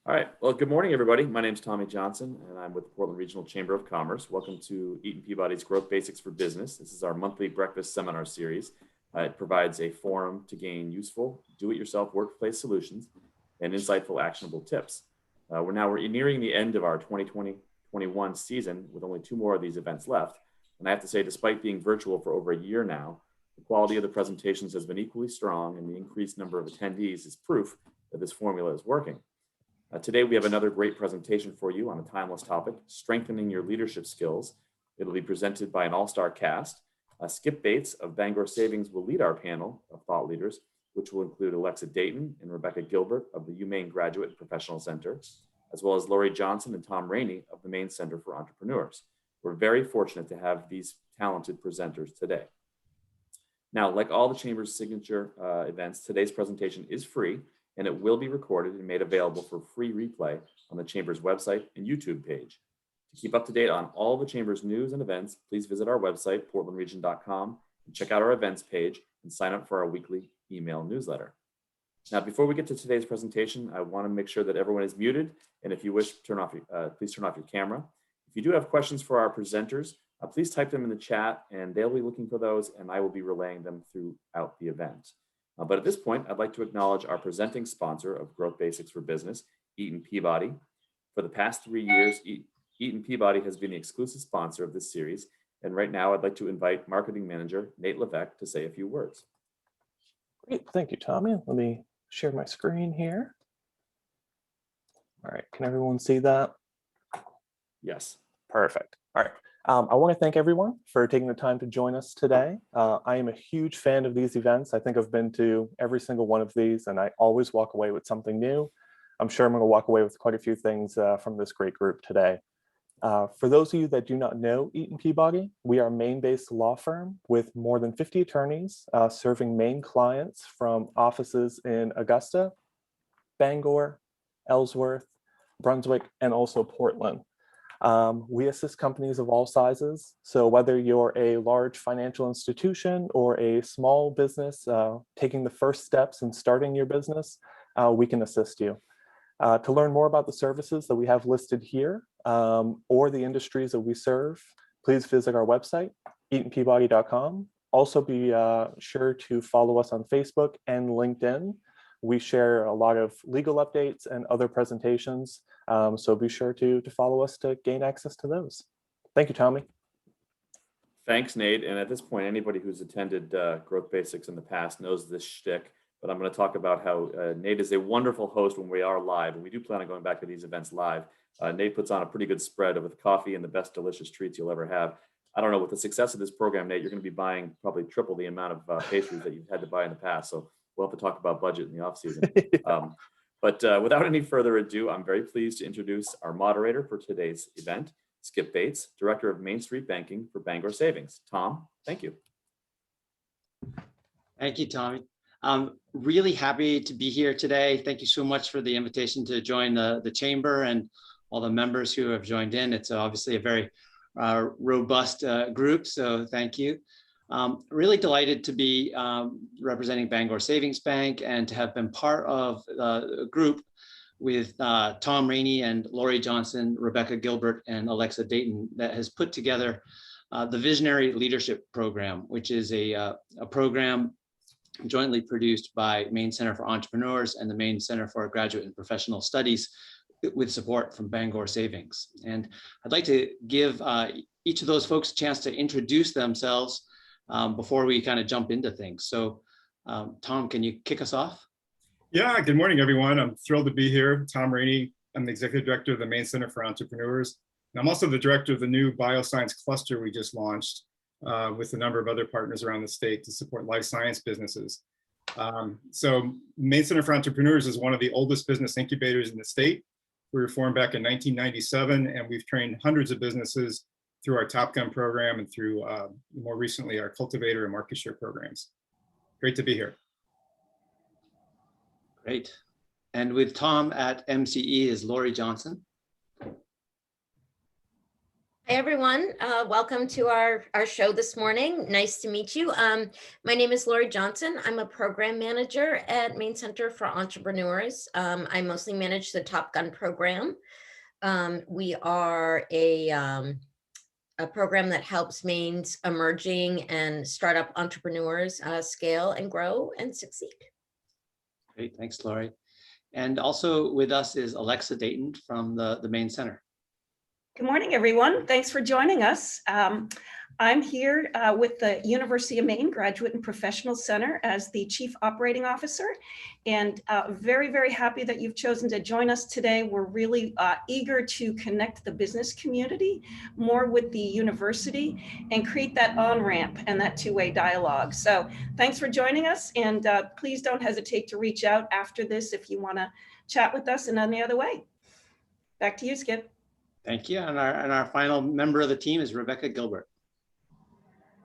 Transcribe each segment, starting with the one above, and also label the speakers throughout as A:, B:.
A: All right. Well, good morning, everybody. My name is Tommy Johnson, and I'm with the Portland Regional Chamber of Commerce. Welcome to Eaton Peabody's Growth Basics for Business. This is our monthly breakfast seminar series. It provides a forum to gain useful, do-it-yourself workplace solutions and insightful, actionable tips. We're nearing the end of our 2020-21 season with only 2 more of these events left. And I have to say, despite being virtual for over a year now, the quality of the presentations has been equally strong, and the increased number of attendees is proof that this formula is working. Today, we have another great presentation for you on a timeless topic, strengthening your leadership skills. It'll be presented by an all-star cast. Skip Bates of Bangor Savings will lead our panel of thought leaders, which will include Dayton and Rebecca Gilbert of the Maine Graduate and Professional Center, as well as Lori Johnson and Tom Rainey of the Maine Center for Entrepreneurs. We're very fortunate to have these talented presenters today. Now, like all the Chamber's signature events, today's presentation is free, and it will be recorded and made available for free replay on the Chamber's website and YouTube page. To keep up to date on all the Chamber's news and events, please visit our website, portlandregion.com, and check out our events page and sign up for our weekly email newsletter. Now, before we get to today's presentation, I want to make sure that everyone is muted, and if you wish, please turn off your camera. If you do have questions for our presenters, please type them in the chat, and they'll be looking for those, and I will be relaying them throughout the event. But at this point, I'd like to acknowledge our presenting sponsor of Growth Basics for Business, Eaton Peabody. For the past 3 years, Eaton Peabody has been the exclusive sponsor of this series. And right now, I'd like to invite Marketing Manager Nate Levesque to say a few words.
B: Great, thank you, Tommy. Let me share my screen here. All right, can everyone see that?
A: Yes.
B: Perfect. All right. I want to thank everyone for taking the time to join us today. I am a huge fan of these events. I think I've been to every single one of these, and I always walk away with something new. I'm sure I'm going to walk away with quite a few things from this great group today. For those of you that do not know Eaton Peabody, we are a Maine-based law firm with more than 50 attorneys serving Maine clients from offices in Augusta, Bangor, Ellsworth, Brunswick, and also Portland. We assist companies of all sizes. So whether you're a large financial institution or a small business taking the first steps in starting your business, we can assist you. To learn more about the services that we have listed here or the industries that we serve, please visit our website, eatonpeabody.com. Also be sure to follow us on Facebook and LinkedIn. We share a lot of legal updates and other presentations, so be sure to follow us to gain access to those. Thank you, Tommy.
A: Thanks, Nate. And at this point, anybody who's attended Growth Basics in the past knows this shtick, but I'm going to talk about how Nate is a wonderful host when we are live, and we do plan on going back to these events live. Nate puts on a pretty good spread with coffee and the best delicious treats you'll ever have. I don't know, with the success of this program, Nate, you're going to be buying probably triple the amount of pastries that you've had to buy in the past. So we'll have to talk about budget in the off season. But without any further ado, I'm very pleased to introduce our moderator for today's event, Skip Bates, Director of Main Street Banking for Bangor Savings. Tom, thank you.
C: Thank you, Tommy. I'm really happy to be here today. Thank you so much for the invitation to join the Chamber and all the members who have joined in. It's obviously a very robust group, so thank you. Really delighted to be representing Bangor Savings Bank and to have been part of a group with Tom Rainey and Lori Johnson, Rebecca Gilbert, and Dayton that has put together the Visionary Leadership Program, which is a program jointly produced by Maine Center for Entrepreneurs and the Maine Center for Graduate and Professional Studies with support from Bangor Savings. And I'd like to give each of those folks a chance to introduce themselves before we kind of jump into things. So Tom, can you kick us off?
D: Yeah, good morning, everyone. I'm thrilled to be here. Tom Rainey, I'm the Executive Director of the Maine Center for Entrepreneurs. And I'm also the Director of the new Bioscience Cluster we just launched with a number of other partners around the state to support life science businesses. So Maine Center for Entrepreneurs is one of the oldest business incubators in the state. We were formed back in 1997, and we've trained hundreds of businesses through our Top Gun program and through more recently our Cultivator and Market Share programs. Great to be here.
C: Great. And with Tom at MCE is Lori Johnson.
E: Hi, everyone. Welcome to our show this morning. Nice to meet you. My name is Lori Johnson. I'm a program manager at Maine Center for Entrepreneurs. I mostly manage the Top Gun program. We are a program that helps Maine's emerging and startup entrepreneurs scale and grow and succeed.
C: Great, thanks, Lori. And also with us is Alexa Dayton from the Maine Center.
F: Good morning, everyone. Thanks for joining us. I'm here with the University of Maine Graduate and Professional Center as the Chief Operating Officer, and very, very happy that you've chosen to join us today. We're really eager to connect the business community more with the university and create that on-ramp and that two-way dialogue. So thanks for joining us, and please don't hesitate to reach out after this if you want to chat with us in any other way. Back to you, Skip.
C: Thank you. And our final member of the team is Rebecca Gilbert.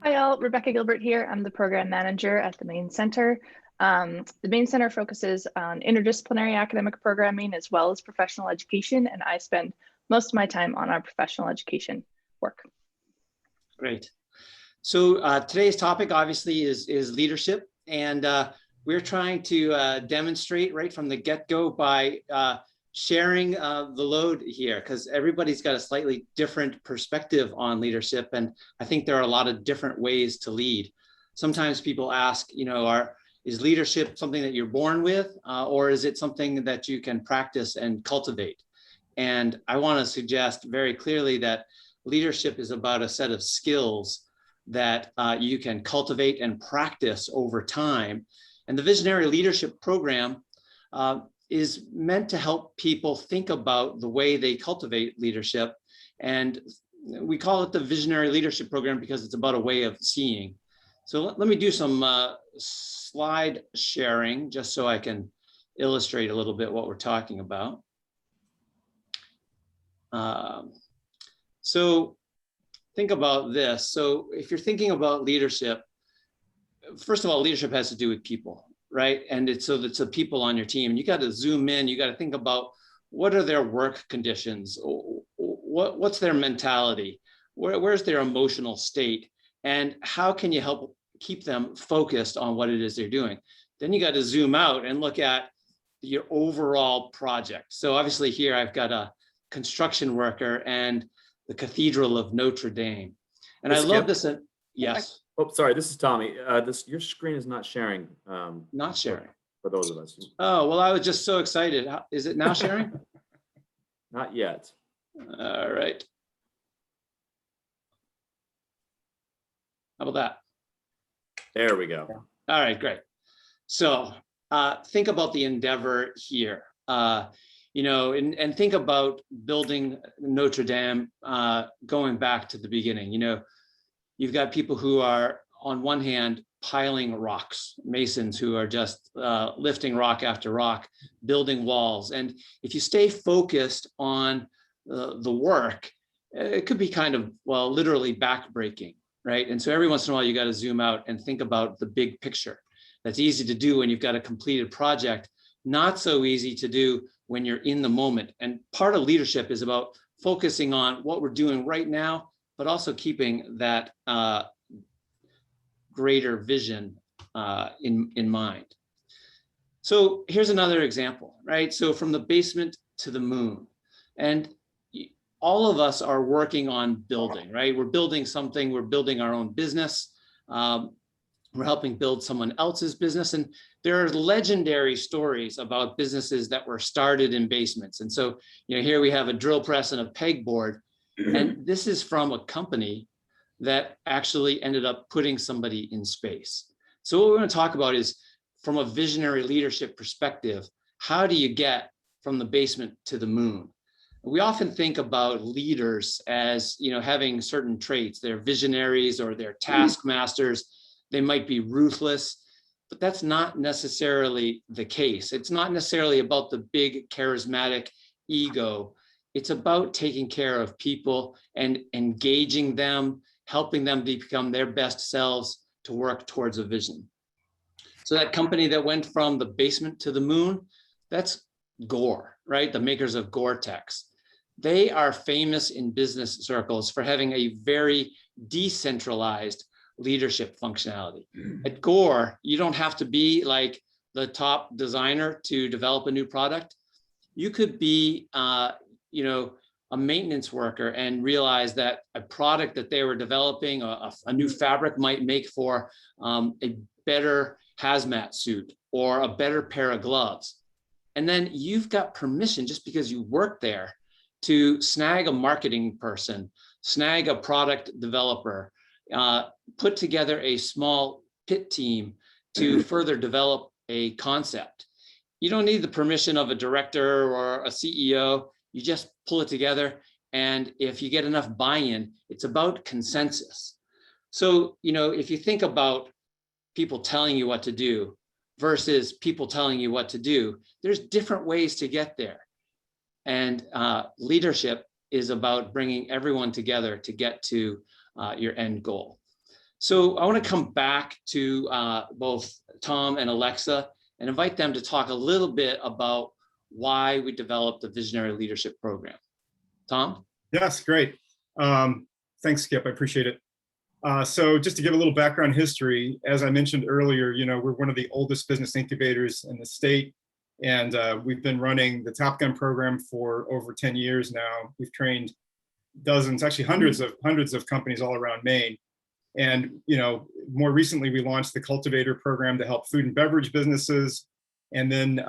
G: Hi all, Rebecca Gilbert here. I'm the program manager at the Maine Center. The Maine Center focuses on interdisciplinary academic programming as well as professional education, and I spend most of my time on our professional education work.
C: Great. So today's topic obviously is leadership, and we're trying to demonstrate right from the get-go by sharing the load here, because everybody's got a slightly different perspective on leadership. And I think there are a lot of different ways to lead. Sometimes people ask, is leadership something that you're born with, or is it something that you can practice and cultivate? And I want to suggest very clearly that leadership is about a set of skills that you can cultivate and practice over time. And the Visionary Leadership Program is meant to help people think about the way they cultivate leadership. And we call it the Visionary Leadership Program because it's about a way of seeing. So let me do some slide sharing just so I can illustrate a little bit what we're talking about. So think about this. So if you're thinking about leadership, first of all, leadership has to do with people. Right. And it's the people on your team. You got to zoom in. You got to think about what are their work conditions? What's their mentality? Where's their emotional state? And how can you help keep them focused on what it is they're doing? Then you got to zoom out and look at your overall project. So obviously here I've got a construction worker and the Cathedral of Notre Dame. And I love this. Yes.
A: Oh, sorry, this is Tommy. Your screen is not sharing.
C: Not sharing.
A: For those of us.
C: Oh, well, I was just so excited. Is it now sharing?
A: Not yet.
C: All right. How about that?
A: There we go.
C: All right, great. So think about the endeavor here, and think about building Notre Dame going back to the beginning. You've got people who are, on one hand, piling rocks, masons who are just lifting rock after rock, building walls. And if you stay focused on the work, it could be kind of, literally backbreaking, right? And so every once in a while, you got to zoom out and think about the big picture. That's easy to do when you've got a completed project, not so easy to do when you're in the moment. And part of leadership is about focusing on what we're doing right now, but also keeping that greater vision in mind. So here's another example, right? So from the basement to the moon. And all of us are working on building, right? We're building something, we're building our own business. We're helping build someone else's business. And there are legendary stories about businesses that were started in basements. And so, here we have a drill press and a pegboard. And this is from a company that actually ended up putting somebody in space. So what we're going to talk about is, from a visionary leadership perspective, how do you get from the basement to the moon? We often think about leaders as, having certain traits. They're visionaries or they're taskmasters. They might be ruthless, but that's not necessarily the case. It's not necessarily about the big charismatic ego. It's about taking care of people and engaging them, helping them become their best selves to work towards a vision. So that company that went from the basement to the moon, that's Gore, right? The makers of Gore-Tex. they are famous in business circles for having a very decentralized leadership functionality. At Gore, you don't have to be like the top designer to develop a new product. You could be, you know, a maintenance worker and realize that a product that they were developing, a new fabric might make for a better hazmat suit or a better pair of gloves. And then you've got permission, just because you work there, to snag a marketing person, snag a product developer, put together a small pit team to further develop a concept. You don't need the permission of a director or a CEO. You just pull it together. And if you get enough buy-in, it's about consensus. So, you know, if you think about people telling you what to do versus people telling you what to do, there's different ways to get there. And leadership is about bringing everyone together to get to your end goal. So I want to come back to both Tom and Alexa and invite them to talk a little bit about why we developed the Visionary Leadership Program. Tom?
D: Yes, great. Thanks, Skip. I appreciate it. So just to give a little background history, as I mentioned earlier, you know, we're one of the oldest business incubators in the state. And we've been running the Top Gun program for over 10 years now. We've trained dozens, actually hundreds of companies all around Maine. And, you know, more recently, we launched the Cultivator program to help food and beverage businesses. And then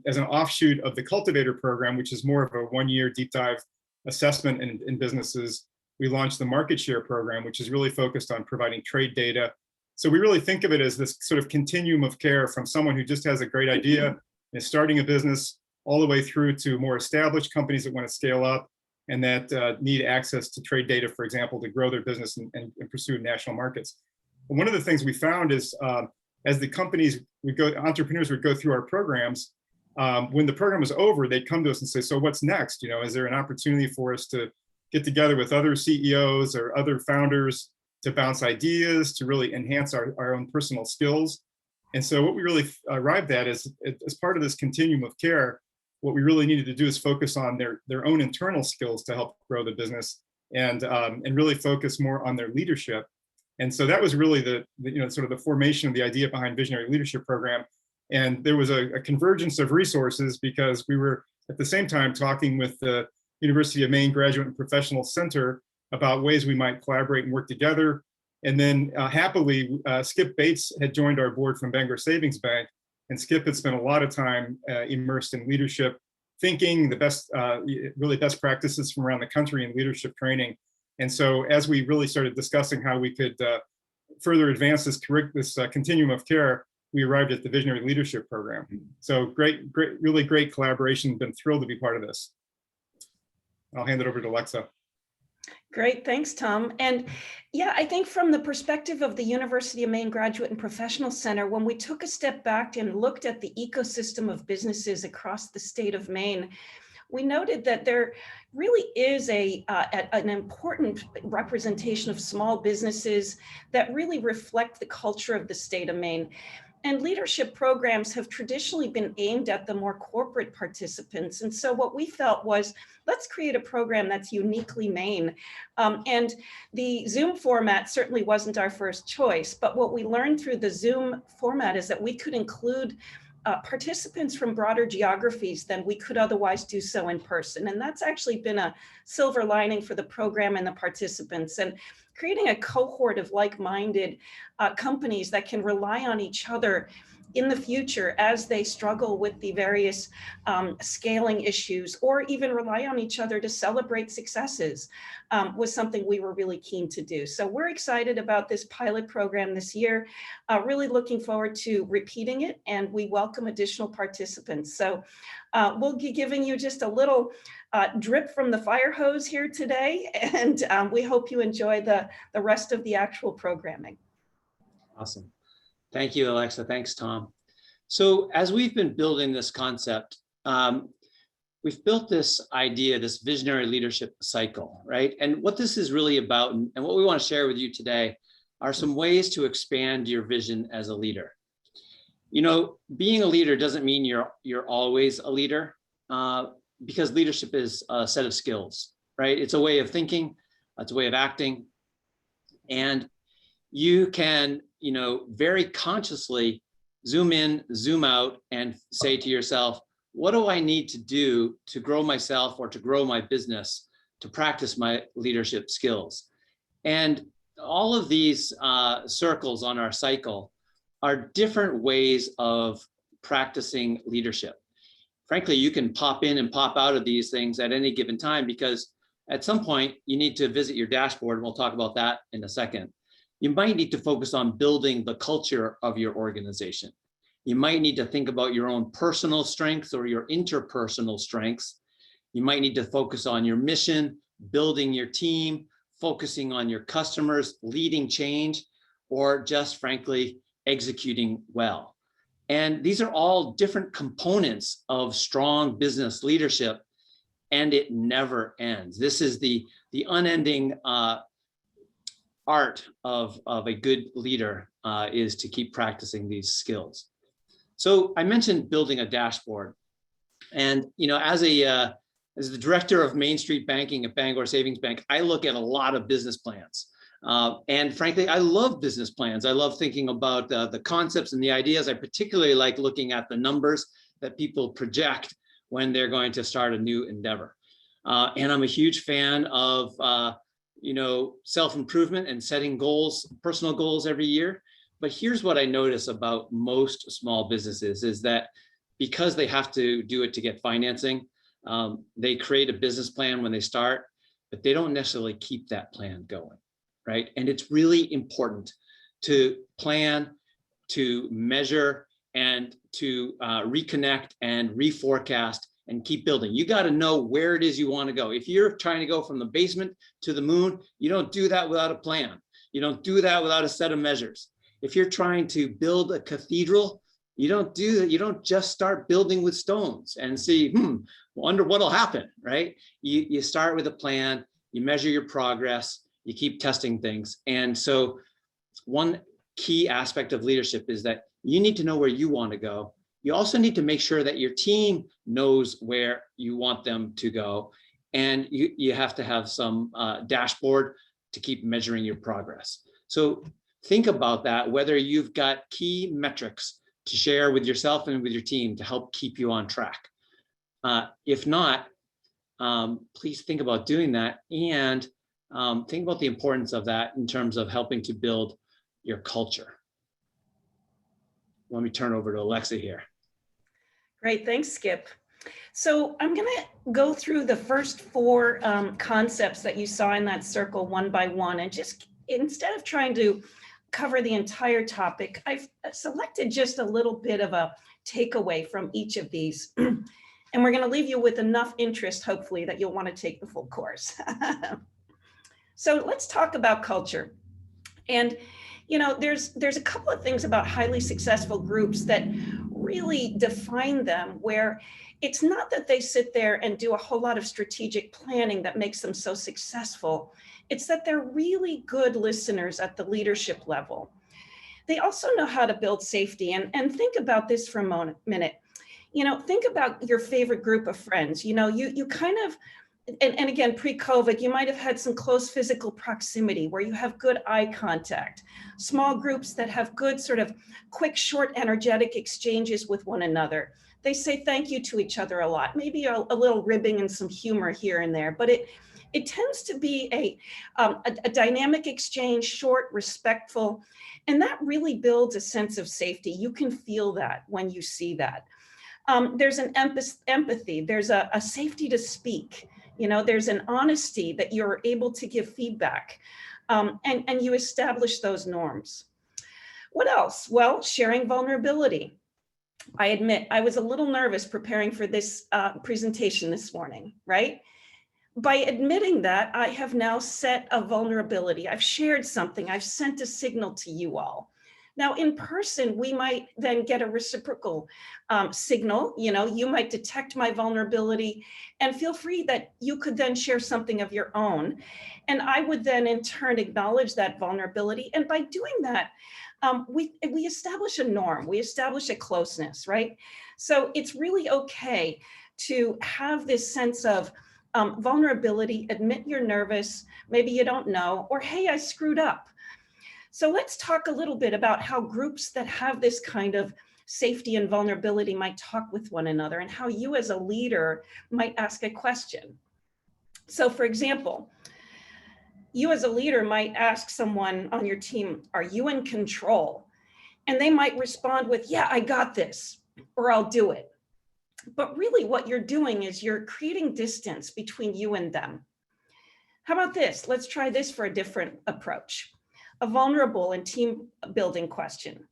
D: as an offshoot of the Cultivator program, which is more of a one-year deep dive assessment in businesses, we launched the Market Share program, which is really focused on providing trade data. So we really think of it as this sort of continuum of care from someone who just has a great idea and is starting a business all the way through to more established companies that want to scale up and that need access to trade data, for example, to grow their business and pursue national markets. But one of the things we found is as the companies entrepreneurs would go through our programs, when the program was over, they'd come to us and say, so what's next? You know, is there an opportunity for us to get together with other CEOs or other founders to bounce ideas, to really enhance our own personal skills? And so what we really arrived at is, as part of this continuum of care, what we really needed to do is focus on their own internal skills to help grow the business and really focus more on their leadership. And so that was really the you know, sort of the formation of the idea behind Visionary Leadership Program. And there was a convergence of resources because we were at the same time talking with the University of Maine Graduate and Professional Center about ways we might collaborate and work together. And then happily, Skip Bates had joined our board from Bangor Savings Bank. And Skip had spent a lot of time immersed in leadership thinking, the best, really best practices from around the country in leadership training. And so as we really started discussing how we could further advance this continuum of care, we arrived at the Visionary Leadership Program. So really great collaboration. Been thrilled to be part of this. I'll hand it over to Alexa.
F: Great, thanks, Tom. And yeah, I think from the perspective of the University of Maine Graduate and Professional Center, when we took a step back and looked at the ecosystem of businesses across the state of Maine, we noted that there really is an important representation of small businesses that really reflect the culture of the state of Maine. And leadership programs have traditionally been aimed at the more corporate participants. And so what we felt was, let's create a program that's uniquely Maine. And the Zoom format certainly wasn't our first choice, but what we learned through the Zoom format is that we could include participants from broader geographies than we could otherwise do so in person. And that's actually been a silver lining for the program and the participants. And creating a cohort of like-minded companies that can rely on each other in the future as they struggle with the various scaling issues, or even rely on each other to celebrate successes, was something we were really keen to do. So we're excited about this pilot program this year, really looking forward to repeating it, and we welcome additional participants. So we'll be giving you just a little drip from the fire hose here today, and we hope you enjoy the rest of the actual programming.
C: Awesome. Thank you, Alexa. Thanks, Tom. So as we've been building this concept, we've built this idea, this visionary leadership cycle, right? And what this is really about, and what we want to share with you today, are some ways to expand your vision as a leader. You know, being a leader doesn't mean you're always a leader. because leadership is a set of skills, right? It's a way of thinking, it's a way of acting. And you can, very consciously zoom in, zoom out, and say to yourself, what do I need to do to grow myself or to grow my business, to practice my leadership skills? And all of these circles on our cycle are different ways of practicing leadership. Frankly, you can pop in and pop out of these things at any given time, because at some point you need to visit your dashboard, and we'll talk about that in a second. You might need to focus on building the culture of your organization. You might need to think about your own personal strengths or your interpersonal strengths. You might need to focus on your mission, building your team, focusing on your customers, leading change, or just frankly, executing well. And these are all different components of strong business leadership, and it never ends. This is the unending art of a good leader, is to keep practicing these skills. So I mentioned building a dashboard, and as the director of Main Street Banking at Bangor Savings Bank, I look at a lot of business plans. And frankly, I love business plans. I love thinking about the concepts and the ideas. I particularly like looking at the numbers that people project when they're going to start a new endeavor. And I'm a huge fan of self-improvement and setting goals, personal goals every year. But here's what I notice about most small businesses is that because they have to do it to get financing, they create a business plan when they start, but they don't necessarily keep that plan going, right? And it's really important to plan, to measure, and to reconnect and reforecast and keep building. You got to know where it is you want to go. If you're trying to go from the basement to the moon, you don't do that without a plan. You don't do that without a set of measures. If you're trying to build a cathedral, you don't do that. You don't just start building with stones and see, wonder what'll happen, right? You start with a plan, you measure your progress, you keep testing things. And so one key aspect of leadership is that you need to know where you want to go. You also need to make sure that your team knows where you want them to go. And you have to have some dashboard to keep measuring your progress. So think about that, whether you've got key metrics to share with yourself and with your team to help keep you on track. If not, please think about doing that, and think about the importance of that in terms of helping to build your culture. Let me turn over to Alexa here.
F: Great, thanks, Skip. So I'm going to go through the first four concepts that you saw in that circle one by one, and just instead of trying to cover the entire topic, I've selected just a little bit of a takeaway from each of these. And we're going to leave you with enough interest, hopefully, that you'll want to take the full course. So let's talk about culture. And there's a couple of things about highly successful groups that really define them, where it's not that they sit there and do a whole lot of strategic planning that makes them so successful. It's that they're really good listeners at the leadership level. They also know how to build safety. And think about this for a minute. Think about your favorite group of friends. You kind of, and again, pre-COVID, you might have had some close physical proximity where you have good eye contact, small groups that have good sort of quick, short, energetic exchanges with one another. They say thank you to each other a lot, maybe a little ribbing and some humor here and there, but it tends to be a dynamic exchange, short, respectful, and that really builds a sense of safety. You can feel that when you see that. There's an empathy, there's a safety to speak. There's an honesty that you're able to give feedback, and you establish those norms. What else? Well, sharing vulnerability. I admit I was a little nervous preparing for this presentation this morning, right? By admitting that, I have now set a vulnerability. I've shared something. I've sent a signal to you all. Now, in person, we might then get a reciprocal signal. You might detect my vulnerability and feel free that you could then share something of your own. And I would then in turn acknowledge that vulnerability. And by doing that, we establish a norm, we establish a closeness, right? So it's really okay to have this sense of vulnerability, admit you're nervous, maybe you don't know, or hey, I screwed up. So let's talk a little bit about how groups that have this kind of safety and vulnerability might talk with one another, and how you as a leader might ask a question. So for example, you as a leader might ask someone on your team, are you in control? And they might respond with, yeah, I got this, or I'll do it. But really what you're doing is you're creating distance between you and them. How about this? Let's try this for a different approach. A vulnerable and team building question.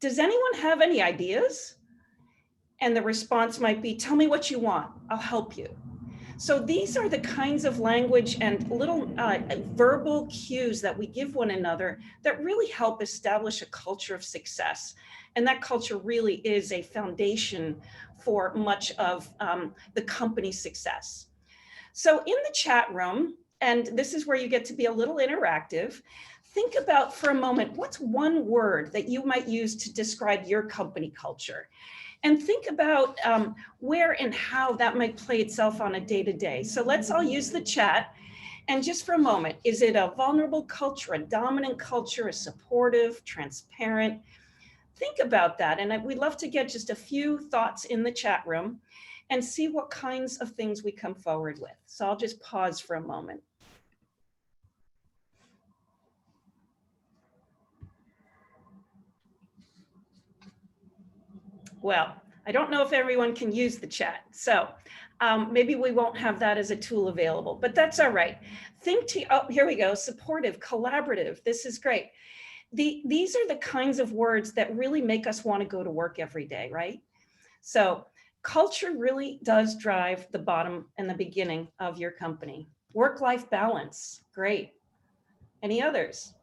F: Does anyone have any ideas? And the response might be, tell me what you want, I'll help you. So these are the kinds of language and little verbal cues that we give one another that really help establish a culture of success. And that culture really is a foundation for much of the company's success. So in the chat room, and this is where you get to be a little interactive, think about for a moment, what's one word that you might use to describe your company culture? And think about where and how that might play itself on a day-to-day. So let's all use the chat. And just for a moment, is it a vulnerable culture, a dominant culture, a supportive, transparent? Think about that. And we'd love to get just a few thoughts in the chat room and see what kinds of things we come forward with. So I'll just pause for a moment. Well, I don't know if everyone can use the chat, so maybe we won't have that as a tool available, but that's all right. Oh, here we go, supportive, collaborative, this is great. These are the kinds of words that really make us want to go to work every day, right? So culture really does drive the bottom and the beginning of your company. Work-life balance, great. Any others?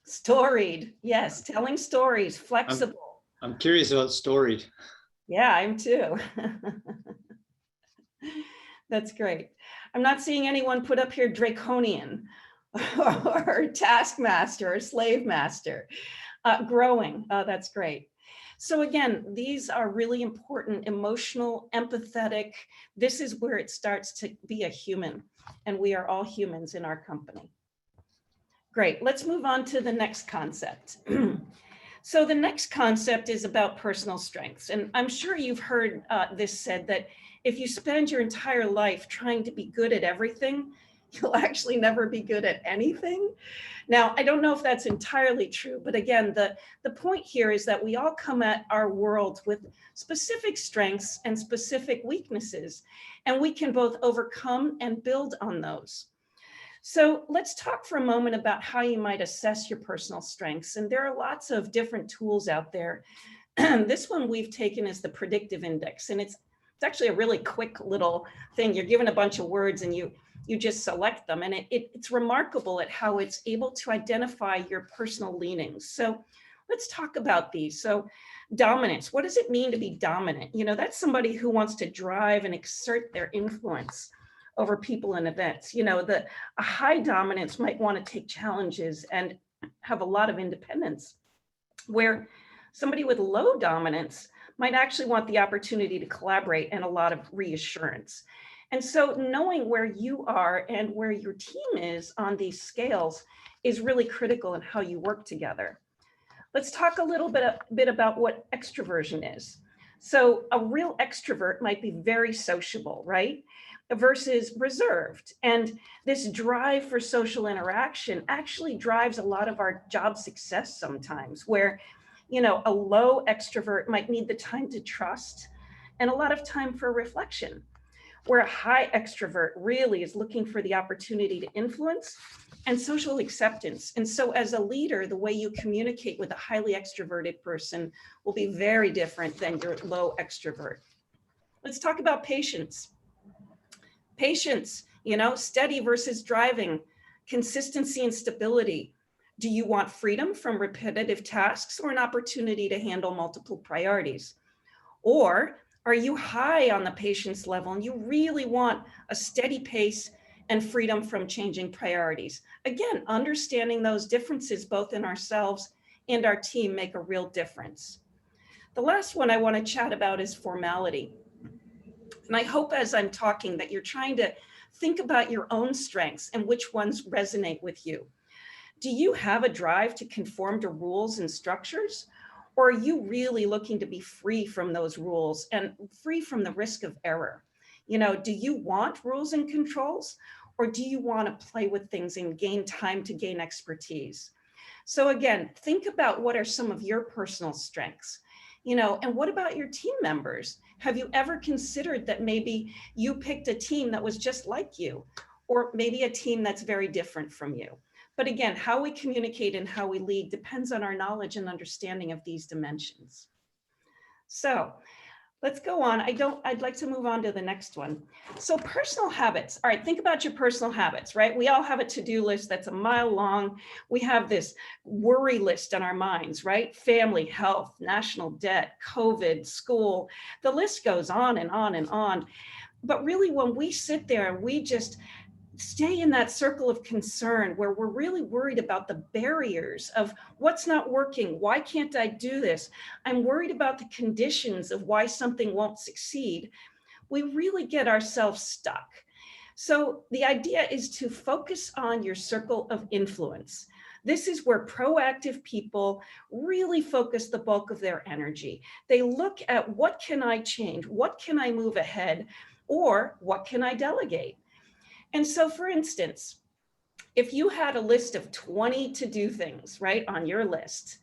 F: Storied, yes, telling stories, flexible.
C: I'm curious about storied.
F: Yeah, I'm too. That's great. I'm not seeing anyone put up here draconian or taskmaster or slave master. Growing, that's great. So again, these are really important, emotional, empathetic. This is where it starts to be a human, and we are all humans in our company. Great, let's move on to the next concept. So the next concept is about personal strengths. And I'm sure you've heard this said that if you spend your entire life trying to be good at everything, you'll actually never be good at anything. Now, I don't know if that's entirely true, but again, the point here is that we all come at our world with specific strengths and specific weaknesses, and we can both overcome and build on those. So let's talk for a moment about how you might assess your personal strengths. And there are lots of different tools out there. This one we've taken is the predictive index. And it's actually a really quick little thing. You're given a bunch of words and you just select them. And it's remarkable at how it's able to identify your personal leanings. So let's talk about these. So dominance, what does it mean to be dominant? You know, that's somebody who wants to drive and exert their influence over people and events. You know, a high dominance might want to take challenges and have a lot of independence, where somebody with low dominance might actually want the opportunity to collaborate and a lot of reassurance. And so knowing where you are and where your team is on these scales is really critical in how you work together. Let's talk a little bit about what extroversion is. So a real extrovert might be very sociable, right? Versus reserved. And this drive for social interaction actually drives a lot of our job success sometimes, where, you know, a low extrovert might need the time to trust and a lot of time for reflection, where a high extrovert really is looking for the opportunity to influence and social acceptance. And so as a leader, the way you communicate with a highly extroverted person will be very different than your low extrovert. Let's talk about patience. Patience, you know, steady versus driving, consistency and stability. Do you want freedom from repetitive tasks or an opportunity to handle multiple priorities? Or are you high on the patience level and you really want a steady pace and freedom from changing priorities? Again, understanding those differences both in ourselves and our team make a real difference. The last one I want to chat about is formality. And I hope as I'm talking that you're trying to think about your own strengths and which ones resonate with you. Do you have a drive to conform to rules and structures? Or are you really looking to be free from those rules and free from the risk of error? You know, do you want rules and controls? Or do you want to play with things and gain time to gain expertise? So again, think about what are some of your personal strengths, you know, and what about your team members? Have you ever considered that maybe you picked a team that was just like you, or maybe a team that's very different from you? But again, how we communicate and how we lead depends on our knowledge and understanding of these dimensions. So let's go on. I'd like to move on to the next one. So personal habits. All right, think about your personal habits, right? We all have a to-do list that's a mile long. We have this worry list on our minds, right? Family, health, national debt, COVID, school. The list goes on and on and on. But really, when we sit there and we just stay in that circle of concern where we're really worried about the barriers of what's not working, why can't I do this? I'm worried about the conditions of why something won't succeed. We really get ourselves stuck. So the idea is to focus on your circle of influence. This is where proactive people really focus the bulk of their energy. They look at what can I change? What can I move ahead? Or what can I delegate? And so, for instance, if you had a list of 20 to-do things, right, on your list,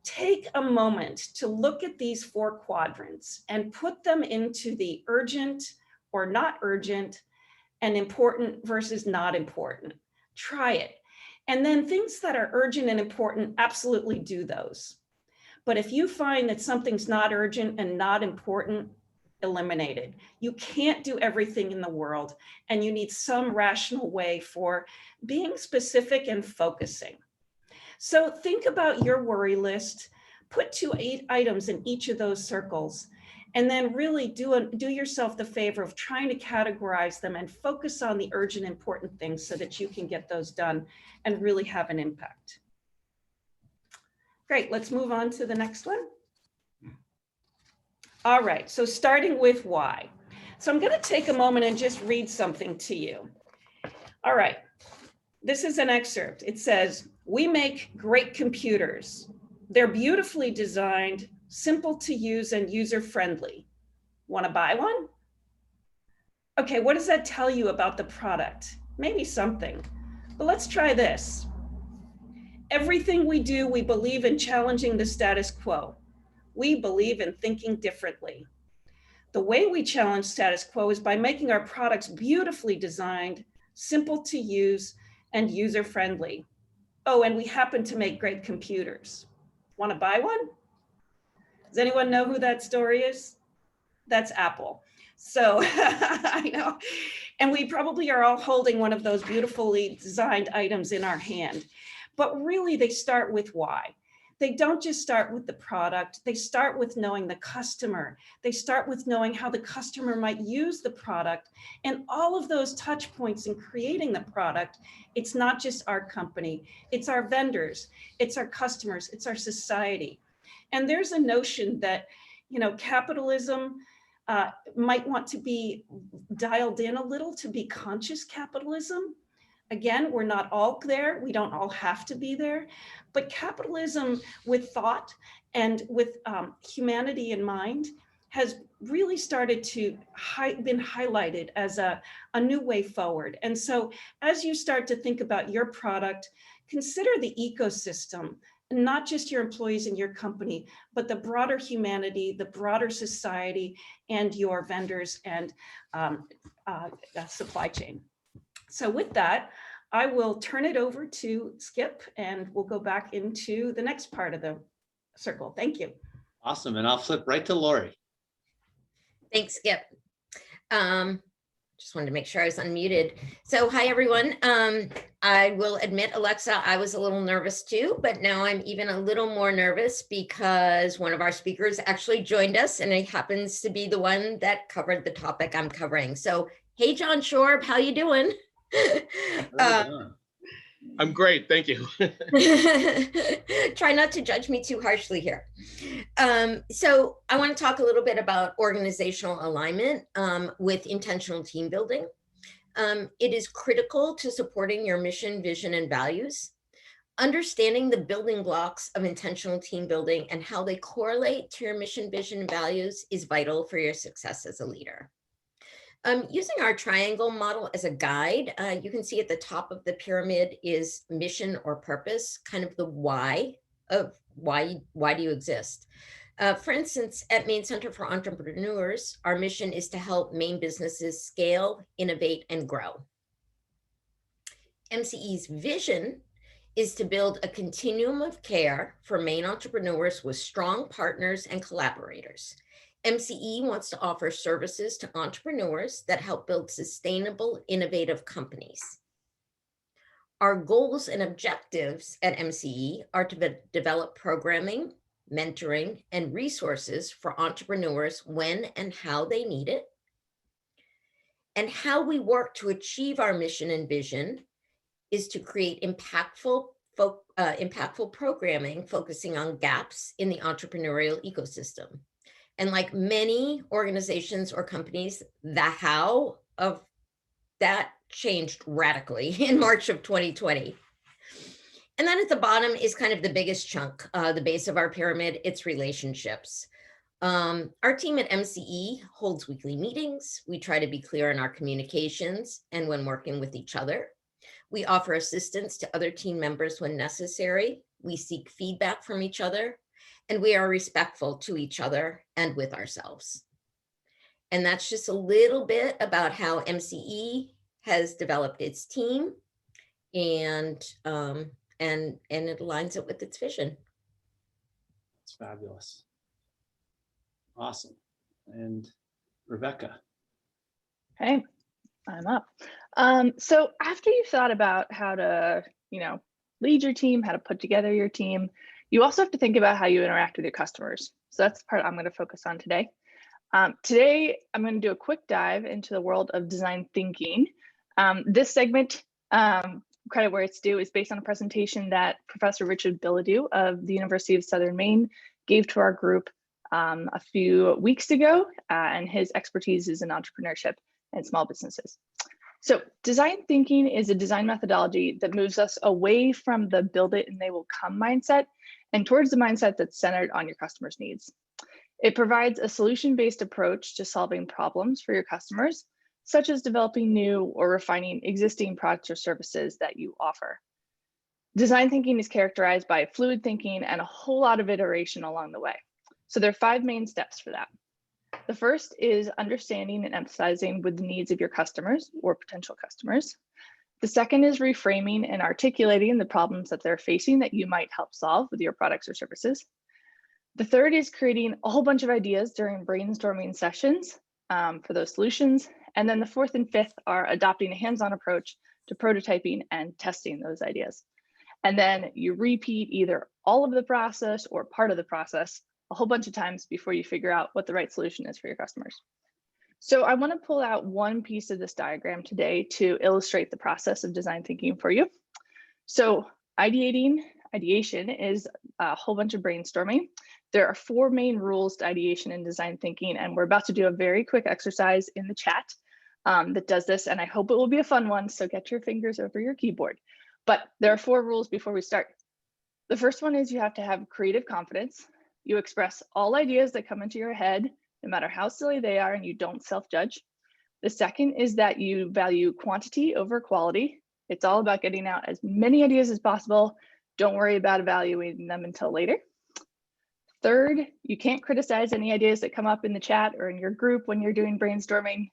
F: take a moment to look at these 4 quadrants and put them into the urgent or not urgent and important versus not important. Try it. And then things that are urgent and important, absolutely do those. But if you find that something's not urgent and not important, eliminate it. You can't do everything in the world, and you need some rational way for being specific and focusing. So think about your worry list, put 2 items in each of those circles, and then really do yourself the favor of trying to categorize them and focus on the urgent, important things so that you can get those done and really have an impact. Great, let's move on to the next one. All right, so starting with why. So I'm going to take a moment and just read something to you. All right, this is an excerpt. It says, "We make great computers. They're beautifully designed, simple to use, and user-friendly. Want to buy one?" Okay, what does that tell you about the product? Maybe something, but let's try this. "Everything we do, we believe in challenging the status quo. We believe in thinking differently. The way we challenge status quo is by making our products beautifully designed, simple to use, and user-friendly. Oh, and we happen to make great computers. Want to buy one?" Does anyone know who that story is? That's Apple. So I know. And we probably are all holding one of those beautifully designed items in our hand. But really, they start with why. They don't just start with the product, they start with knowing the customer. They start with knowing how the customer might use the product, and all of those touch points in creating the product. It's not just our company, it's our vendors, it's our customers, it's our society. And there's a notion that, you know, capitalism might want to be dialed in a little to be conscious capitalism. Again, we're not all there. We don't all have to be there. But capitalism with thought and with humanity in mind has really started to been highlighted as a new way forward. And so as you start to think about your product, consider the ecosystem, not just your employees in your company, but the broader humanity, the broader society, and your vendors and supply chain. So with that, I will turn it over to Skip, and we'll go back into the next part of the circle. Thank you.
C: Awesome. And I'll flip right to Lori.
E: Thanks, Skip. Just wanted to make sure I was unmuted. So hi, everyone. I will admit, Alexa, I was a little nervous too, but now I'm even a little more nervous because one of our speakers actually joined us, and he happens to be the one that covered the topic I'm covering. So hey, John Shorb, how you doing?
H: I'm great, thank you.
E: Try not to judge me too harshly here. So I want to talk a little bit about organizational alignment with intentional team building. It is critical to supporting your mission, vision, and values. Understanding the building blocks of intentional team building and how they correlate to your mission, vision, and values is vital for your success as a leader. Using our triangle model as a guide, you can see at the top of the pyramid is mission or purpose, kind of the why of why do you exist. For instance, at Maine Center for Entrepreneurs, our mission is to help Maine businesses scale, innovate, and grow. MCE's vision is to build a continuum of care for Maine entrepreneurs with strong partners and collaborators. MCE wants to offer services to entrepreneurs that help build sustainable, innovative companies. Our goals and objectives at MCE are to develop programming, mentoring, and resources for entrepreneurs when and how they need it. And how we work to achieve our mission and vision is to create impactful programming focusing on gaps in the entrepreneurial ecosystem. And like many organizations or companies, the how of that changed radically in March of 2020. And then at the bottom is kind of the biggest chunk, the base of our pyramid, it's relationships. Our team at MCE holds weekly meetings. We try to be clear in our communications and when working with each other. We offer assistance to other team members when necessary. We seek feedback from each other, and we are respectful to each other and with ourselves. And that's just a little bit about how MCE has developed its team, and it aligns it with its vision.
C: It's fabulous. Awesome. And Rebecca.
G: Hey, I'm up. So after you've thought about how to, lead your team, how to put together your team, you also have to think about how you interact with your customers. So that's the part I'm going to focus on today. Today, I'm going to do a quick dive into the world of design thinking. This segment, credit where it's due, is based on a presentation that Professor Richard Bilodeau of the University of Southern Maine gave to our group a few weeks ago, and his expertise is in entrepreneurship and small businesses. So design thinking is a design methodology that moves us away from the build it and they will come mindset and towards the mindset that's centered on your customers' needs. It provides a solution-based approach to solving problems for your customers, such as developing new or refining existing products or services that you offer. Design thinking is characterized by fluid thinking and a whole lot of iteration along the way. So there are 5 main steps for that. The first is understanding and emphasizing with the needs of your customers or potential customers. The second is reframing and articulating the problems that they're facing that you might help solve with your products or services. The third is creating a whole bunch of ideas during brainstorming sessions for those solutions. And then the fourth and fifth are adopting a hands-on approach to prototyping and testing those ideas. And then you repeat either all of the process or part of the process a whole bunch of times before you figure out what the right solution is for your customers. So I want to pull out one piece of this diagram today to illustrate the process of design thinking for you. So ideation is a whole bunch of brainstorming. There are 4 main rules to ideation and design thinking, and we're about to do a very quick exercise in the chat that does this, and I hope it will be a fun one, so get your fingers over your keyboard. But there are 4 rules before we start. The first one is you have to have creative confidence. You express all ideas that come into your head, no matter how silly they are, and you don't self-judge. The second is that you value quantity over quality. It's all about getting out as many ideas as possible. Don't worry about evaluating them until later. Third, you can't criticize any ideas that come up in the chat or in your group when you're doing brainstorming.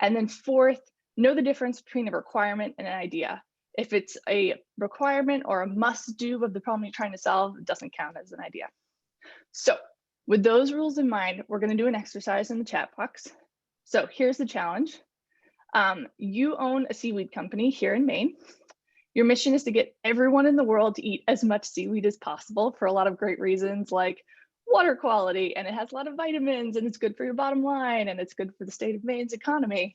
G: And then fourth, know the difference between a requirement and an idea. If it's a requirement or a must-do of the problem you're trying to solve, it doesn't count as an idea. So with those rules in mind, we're going to do an exercise in the chat box. So here's the challenge. You own a seaweed company here in Maine. Your mission is to get everyone in the world to eat as much seaweed as possible for a lot of great reasons, like water quality, and it has a lot of vitamins, and it's good for your bottom line, and it's good for the state of Maine's economy.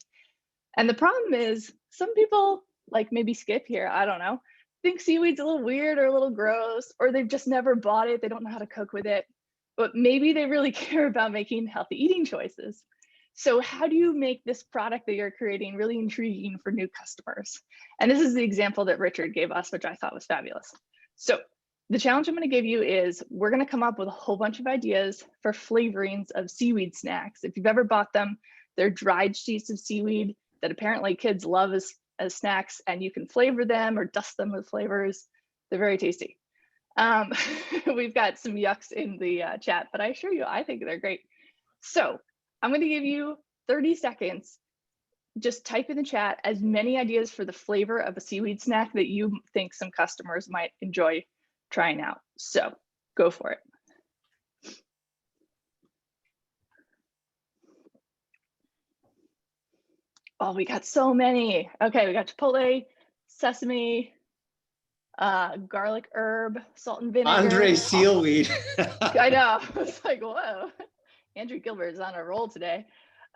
G: And the problem is some people, like maybe Skip here, I don't know, think seaweed's a little weird or a little gross, or they've just never bought it. They don't know how to cook with it, but maybe they really care about making healthy eating choices. So how do you make this product that you're creating really intriguing for new customers? And this is the example that Richard gave us, which I thought was fabulous. So the challenge I'm going to give you is we're going to come up with a whole bunch of ideas for flavorings of seaweed snacks. If you've ever bought them, they're dried sheets of seaweed that apparently kids love as snacks, and you can flavor them or dust them with flavors. They're very tasty. We've got some yucks in the chat, but I assure you, I think they're great. So I'm going to give you 30 seconds. Just type in the chat as many ideas for the flavor of a seaweed snack that you think some customers might enjoy trying out. So go for it. Oh, we got so many. Okay, we got chipotle, sesame, garlic herb, salt and vinegar.
C: Andre Sealweed.
G: I know. It's like, whoa. Andrew Gilbert is on a roll today.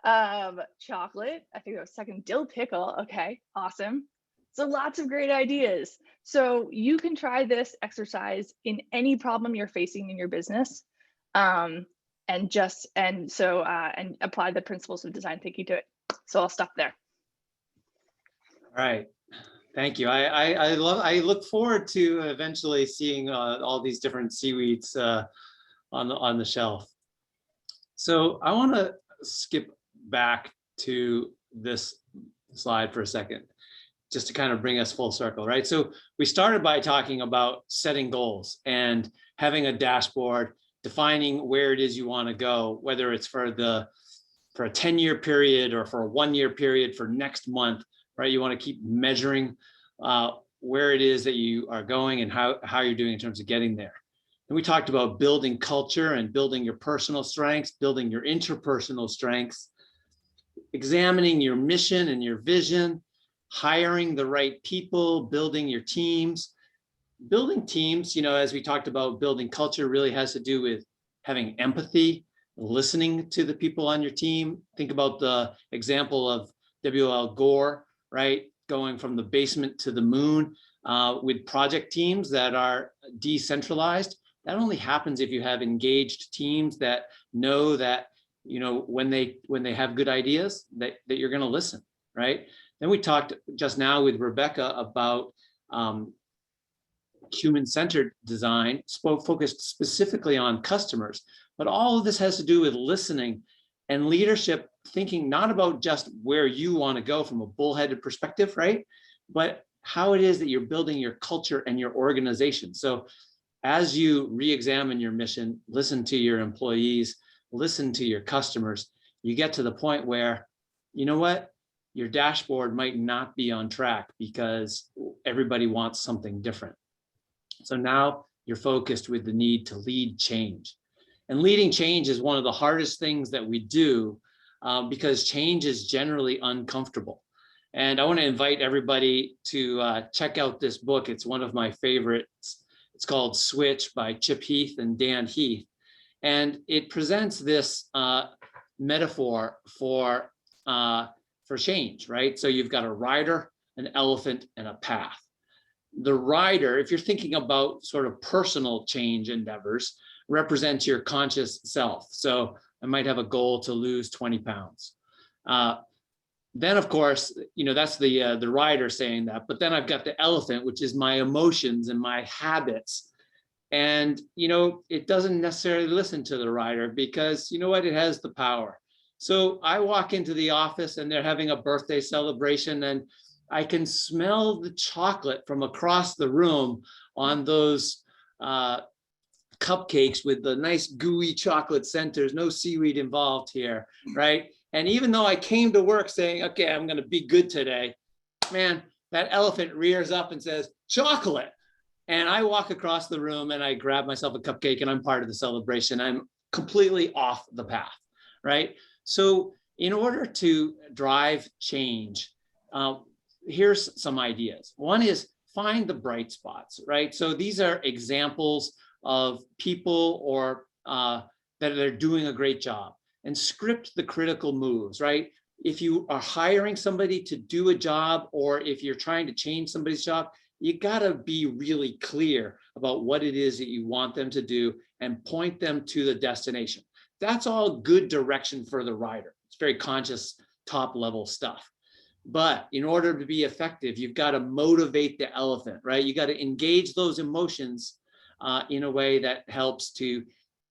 G: Chocolate. I think that was second. Dill pickle. Okay, awesome. So lots of great ideas. So you can try this exercise in any problem you're facing in your business, and apply the principles of design thinking to it. So I'll stop there.
C: All right. Thank you. I look forward to eventually seeing all these different seaweeds on the shelf. So I want to skip back to this slide for a second, just to kind of bring us full circle, right? So we started by talking about setting goals and having a dashboard, defining where it is you want to go, whether it's for a 10-year period or for a 1-year period for next month, right? You want to keep measuring where it is that you are going and how you're doing in terms of getting there. And we talked about building culture and building your personal strengths, building your interpersonal strengths, examining your mission and your vision, hiring the right people, building your teams. Building teams, as we talked about, building culture really has to do with having empathy, listening to the people on your team. Think about the example of W.L. Gore, right? Going from the basement to the moon with project teams that are decentralized. That only happens if you have engaged teams that know that, when they have good ideas, that you're going to listen, right? Then we talked just now with Rebecca about human-centered design, focused specifically on customers, but all of this has to do with listening and leadership, thinking not about just where you want to go from a bullheaded perspective, right? But how it is that you're building your culture and your organization. So as you re-examine your mission, listen to your employees, listen to your customers, you get to the point where, you know what? Your dashboard might not be on track because everybody wants something different. So now you're focused with the need to lead change. And leading change is one of the hardest things that we do because change is generally uncomfortable. And I want to invite everybody to check out this book. It's one of my favorites. It's called Switch by Chip Heath and Dan Heath. And it presents this metaphor for change, right? So you've got a rider, an elephant, and a path. The rider, if you're thinking about sort of personal change endeavors, represents your conscious self. So I might have a goal to lose 20 pounds. Then, of course, that's the rider saying that. But then I've got the elephant, which is my emotions and my habits. And, it doesn't necessarily listen to the rider because, it has the power. So I walk into the office and they're having a birthday celebration and I can smell the chocolate from across the room on those cupcakes with the nice gooey chocolate centers, no seaweed involved here, right? And even though I came to work saying, okay, I'm going to be good today, man, that elephant rears up and says, chocolate. And I walk across the room and I grab myself a cupcake and I'm part of the celebration. I'm completely off the path, right? So in order to drive change, here's some ideas. One is find the bright spots, right? So these are examples of people or that are doing a great job, and script the critical moves, right? If you are hiring somebody to do a job or if you're trying to change somebody's job, you gotta be really clear about what it is that you want them to do and point them to the destination. That's all good direction for the rider. It's very conscious, top level stuff. But in order to be effective, you've got to motivate the elephant, right? You got to engage those emotions in a way that helps to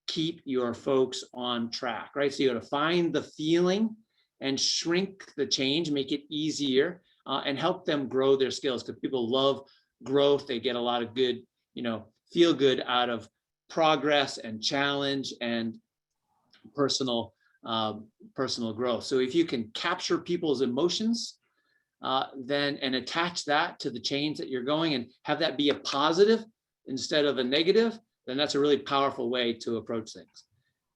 C: keep your folks on track, right? So you got to find the feeling and shrink the change, make it easier, and help them grow their skills, because people love growth. They get a lot of good, feel good out of progress and challenge and personal growth. So if you can capture people's emotions, then and attach that to the change that you're going and have that be a positive instead of a negative, then that's a really powerful way to approach things.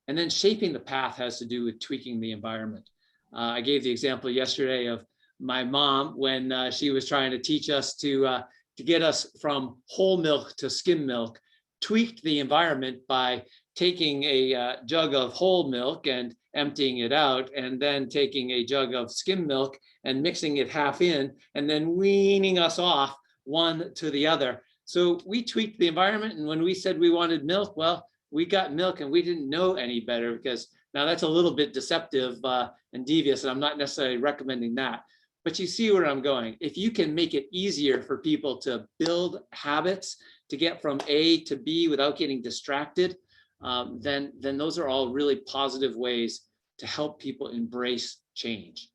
C: And then shaping the path has to do with tweaking the environment. I gave the example yesterday of my mom when she was trying to teach us to get us from whole milk to skim milk, tweaked the environment by taking a jug of whole milk and emptying it out, and then taking a jug of skim milk and mixing it half in, and then weaning us off one to the other. So we tweaked the environment, and when we said we wanted milk, well, we got milk, and we didn't know any better, because now that's a little bit deceptive and devious, and I'm not necessarily recommending that. But you see where I'm going. If you can make it easier for people to build habits to get from A to B without getting distracted, then those are all really positive ways to help people embrace change.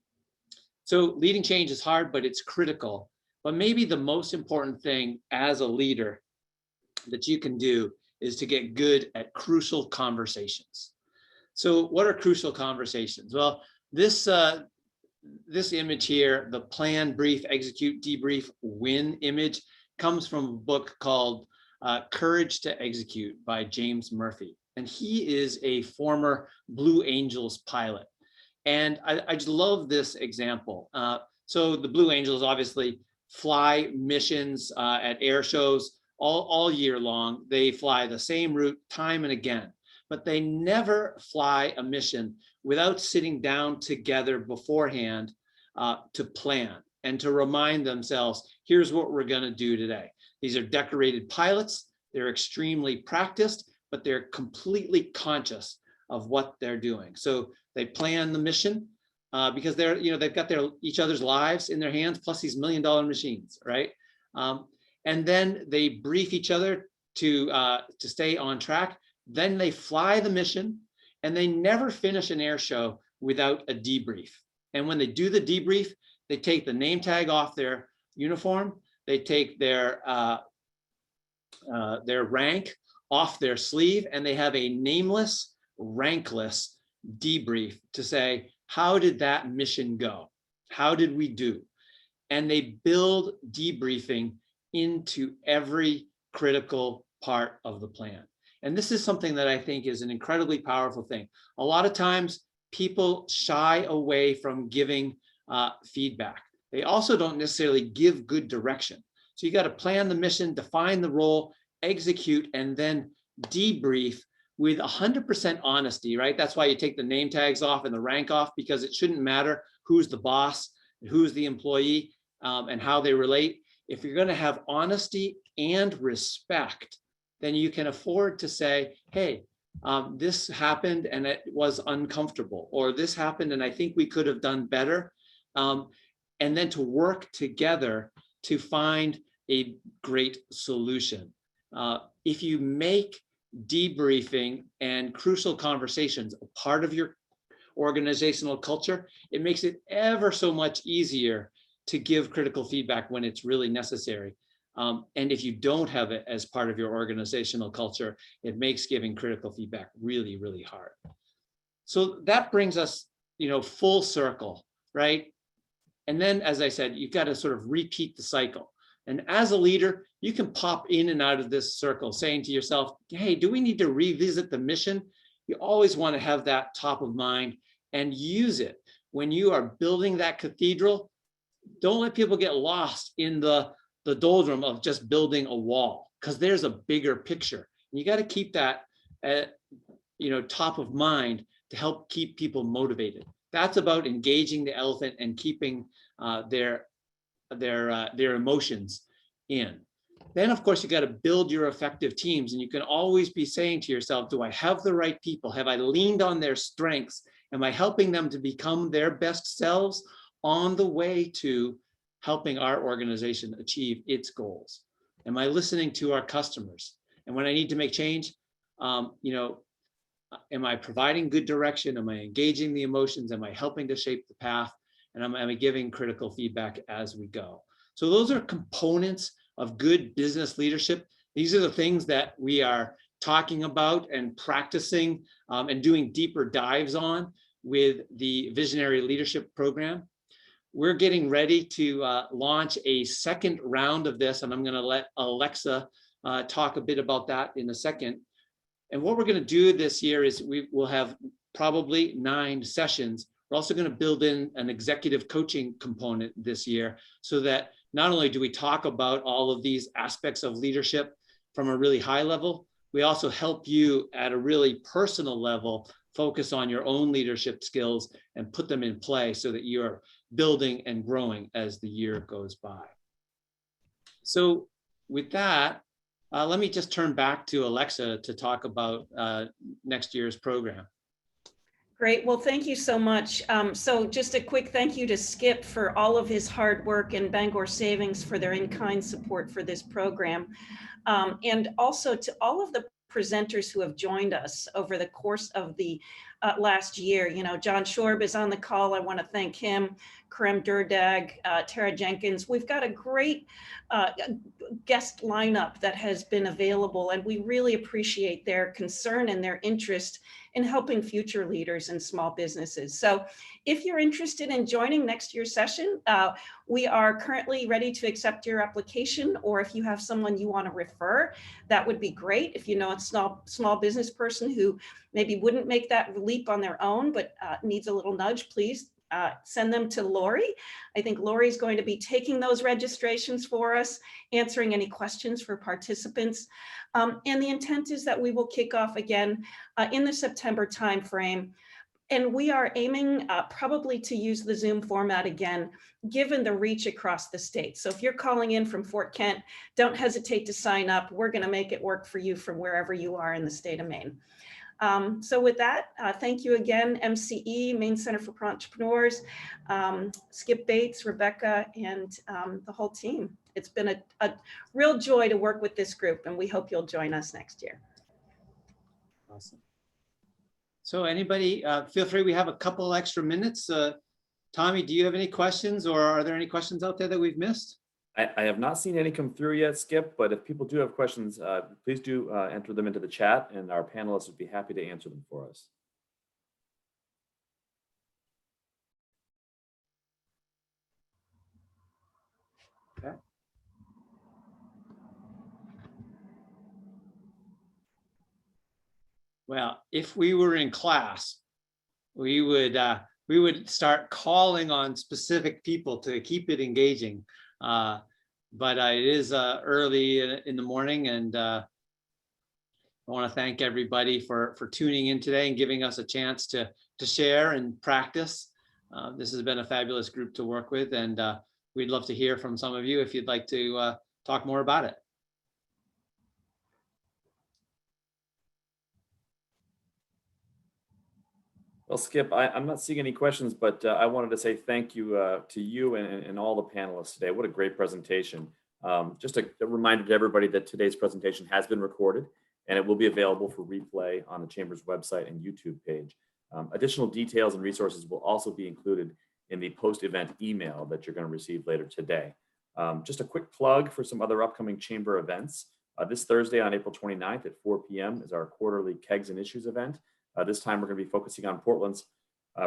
C: So leading change is hard, but it's critical. But maybe the most important thing as a leader that you can do is to get good at crucial conversations. So what are crucial conversations? Well, this image here, the plan, brief, execute, debrief, win image, comes from a book called Courage to Execute by James Murphy. And he is a former Blue Angels pilot. And I just love this example. So the Blue Angels obviously fly missions at air shows all year long. They fly the same route time and again, but they never fly a mission without sitting down together beforehand to plan and to remind themselves, here's what we're going to do today. These are decorated pilots. They're extremely practiced, but they're completely conscious of what they're doing. So they plan the mission because they've got each other's lives in their hands, plus these $1 million machines, right? And then they brief each other to stay on track. Then they fly the mission, and they never finish an air show without a debrief. And when they do the debrief, they take the name tag off their uniform. They take their rank off their sleeve, and they have a nameless, rankless debrief to say, how did that mission go? How did we do? And they build debriefing into every critical part of the plan. And this is something that I think is an incredibly powerful thing. A lot of times people shy away from giving feedback. They also don't necessarily give good direction. So you got to plan the mission, define the role, execute, and then debrief with 100% honesty, right? That's why you take the name tags off and the rank off, because it shouldn't matter who's the boss, who's the employee, and how they relate. If you're going to have honesty and respect, then you can afford to say, hey, this happened and it was uncomfortable, or this happened and I think we could have done better. And then to work together to find a great solution. If you make debriefing and crucial conversations a part of your organizational culture, it makes it ever so much easier to give critical feedback when it's really necessary. And if you don't have it as part of your organizational culture, it makes giving critical feedback really, really hard. So that brings us, full circle, right? And then, as I said, you've got to sort of repeat the cycle. And as a leader, you can pop in and out of this circle, saying to yourself, hey, do we need to revisit the mission? You always want to have that top of mind and use it. When you are building that cathedral, don't let people get lost in the doldrum of just building a wall, because there's a bigger picture. And you got to keep that top of mind to help keep people motivated. That's about engaging the elephant and keeping their emotions in. Then, of course, you got to build your effective teams, and you can always be saying to yourself, do I have the right people? Have I leaned on their strengths? Am I helping them to become their best selves on the way to helping our organization achieve its goals? Am I listening to our customers? And when I need to make change, am I providing good direction? Am I engaging the emotions? Am I helping to shape the path? And am I giving critical feedback as we go? So those are components of good business leadership. These are the things that we are talking about and practicing and doing deeper dives on with the Visionary Leadership Program. We're getting ready to launch a second round of this, and I'm going to let Alexa talk a bit about that in a second. And what we're going to do this year is we will have probably 9 sessions. We're also going to build in an executive coaching component this year, so that not only do we talk about all of these aspects of leadership from a really high level, we also help you at a really personal level focus on your own leadership skills and put them in play so that you're building and growing as the year goes by. So with that, let me just turn back to Alexa to talk about next year's program.
F: Great. Well, thank you so much. So just a quick thank you to Skip for all of his hard work, and Bangor Savings for their in-kind support for this program. And also to all of the presenters who have joined us over the course of the last year. John Shorb is on the call. I want to thank him. Karem Durdag, Tara Jenkins. We've got a great guest lineup that has been available, and we really appreciate their concern and their interest in helping future leaders in small businesses. So if you're interested in joining next year's session, we are currently ready to accept your application, or if you have someone you want to refer, that would be great. If you know a small business person who maybe wouldn't make that leap on their own, but needs a little nudge, please send them to Lori. I think Lori's going to be taking those registrations for us, answering any questions for participants. And the intent is that we will kick off again in the September timeframe. And we are aiming probably to use the Zoom format again, given the reach across the state. So if you're calling in from Fort Kent, don't hesitate to sign up. We're going to make it work for you from wherever you are in the state of Maine. So with that, thank you again, MCE, Maine Center for Entrepreneurs, Skip Bates, Rebecca, and the whole team. It's been a real joy to work with this group, and we hope you'll join us next year.
C: Awesome. So anybody, feel free, we have a couple extra minutes. Tommy, do you have any questions, or are there any questions out there that we've missed?
A: I have not seen any come through yet, Skip, but if people do have questions, please do enter them into the chat, and our panelists would be happy to answer them for us.
C: Okay. Well, if we were in class, we would start calling on specific people to keep it engaging. But it is early in the morning, and I want to thank everybody for tuning in today and giving us a chance to share and practice. This has been a fabulous group to work with, and we'd love to hear from some of you if you'd like to talk more about it.
A: Well, Skip, I'm not seeing any questions, but I wanted to say thank you to you and all the panelists today. What a great presentation. Just a reminder to everybody that today's presentation has been recorded, and it will be available for replay on the Chamber's website and YouTube page. Additional details and resources will also be included in the post-event email that you're going to receive later today. Just a quick plug for some other upcoming Chamber events. This Thursday on April 29th at 4 p.m. is our quarterly Kegs and Issues event. This time we're going to be focusing on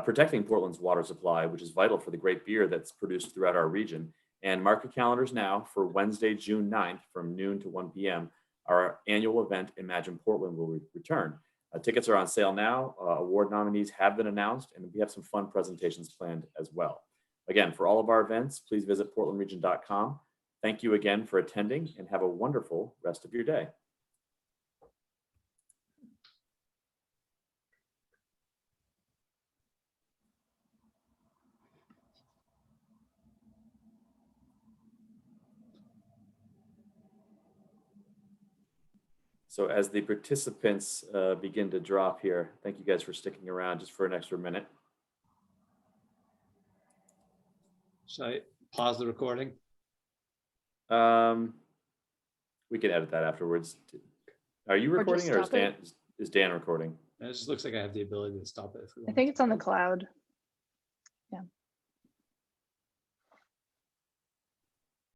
A: protecting Portland's water supply, which is vital for the great beer that's produced throughout our region. And mark your calendars now for Wednesday, June 9th from noon to 1 p.m. Our annual event, Imagine Portland, will return. Tickets are on sale now. Award nominees have been announced, and we have some fun presentations planned as well. Again, for all of our events, please visit portlandregion.com. Thank you again for attending, and have a wonderful rest of your day. So as the participants begin to drop here, thank you guys for sticking around just for an extra minute.
C: Should I pause the recording?
A: We can edit that afterwards. Are you
G: Or just
A: recording or
G: stop it.
A: is Dan recording?
C: It just looks like I have the ability to stop it. If we
G: I
C: want.
G: think it's on the cloud. Yeah.